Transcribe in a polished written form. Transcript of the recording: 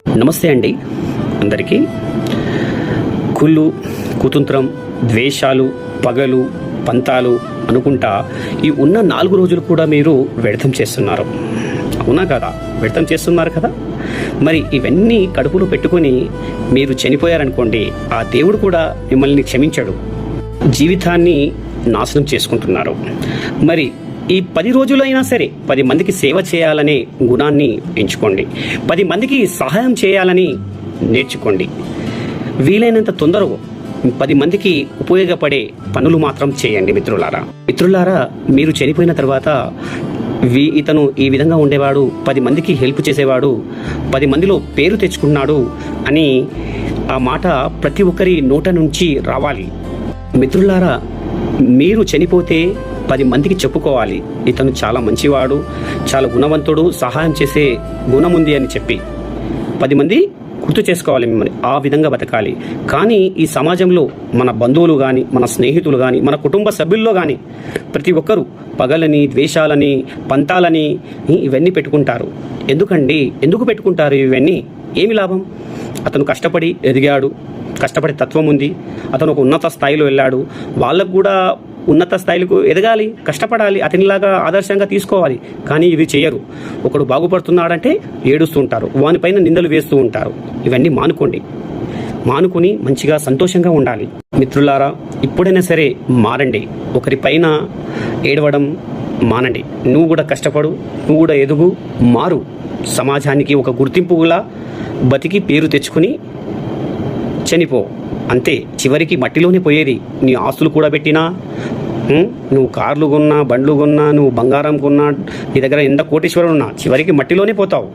నమస్తే అండి అందరికీ. కుళ్ళు, కుతంత్రం, ద్వేషాలు, పగలు, పంతాలు అనుకుంటా ఈ ఉన్న 4 రోజులు కూడా మీరు వ్యర్థం చేస్తున్నారు. అవునా కదా? వ్యర్థం చేస్తున్నారు కదా? మరి ఇవన్నీ కడుపులో పెట్టుకొని మీరు చనిపోయారనుకోండి, ఆ దేవుడు కూడా మిమ్మల్ని క్షమించడు. జీవితాన్ని నాశనం చేసుకుంటున్నారు. మరి ఈ 10 రోజులైనా సరే 10 మందికి సేవ చేయాలనే గుణాన్ని ఎంచుకోండి. 10 మందికి సహాయం చేయాలని నేర్చుకోండి. వీలైనంత తొందరగా 10 మందికి ఉపయోగపడే పనులు మాత్రం చేయండి. మిత్రులారా, మీరు చనిపోయిన తర్వాత ఇతను ఈ విధంగా ఉండేవాడు, 10 మందికి హెల్ప్ చేసేవాడు, 10 మందిలో పేరు తెచ్చుకున్నాడు అని ఆ మాట ప్రతి ఒక్కరి నోట నుంచి రావాలి. మిత్రులారా, మీరు చనిపోతే 10 మందికి చెప్పుకోవాలి, ఇతను చాలా మంచివాడు, చాలా గుణవంతుడు, సహాయం చేసే గుణం ఉంది అని చెప్పి 10 మంది గుర్తు చేసుకోవాలి మిమ్మల్ని. ఆ విధంగా బతకాలి. కానీ ఈ సమాజంలో మన బంధువులు కానీ, మన స్నేహితులు కానీ, మన కుటుంబ సభ్యుల్లో కానీ ప్రతి ఒక్కరూ పగలని, ద్వేషాలని, పంతాలని ఇవన్నీ పెట్టుకుంటారు. ఎందుకు పెట్టుకుంటారు ఇవన్నీ? ఏమి లాభం? అతను కష్టపడి ఎదిగాడు, కష్టపడే తత్వం ఉంది, అతను ఒక ఉన్నత స్థాయిలో వెళ్ళాడు, వాళ్ళకు కూడా ఉన్నత స్థాయిలకు ఎదగాలి, కష్టపడాలి, అతనిలాగా ఆదర్శంగా తీసుకోవాలి. కానీ ఇవి చేయరు. ఒకడు బాగుపడుతున్నాడంటే ఏడుస్తుంటారు, వానిపైన నిందలు వేస్తూ ఉంటారు. ఇవన్నీ మానుకొని మంచిగా సంతోషంగా ఉండాలి. మిత్రులారా, ఇప్పుడైనా సరే మారండి. ఒకరిపైన ఏడవడం మానండి. నువ్వు కూడా కష్టపడు, నువ్వు కూడా ఎదుగు, మారు. సమాజానికి ఒక గుర్తింపులా బతికి పేరు తెచ్చుకుని చనిపో. అంతే. చివరికి మట్టిలోనే పోయేది. నీ ఆస్తులు కూడా పెట్టినా, నువ్వు కార్లు కొన్నా, బండ్లు కొన్నా, నువ్వు బంగారం కొన్నా, నీ దగ్గర ఎంత కోటీశ్వరుడు ఉన్నా చివరికి మట్టిలోనే పోతావు.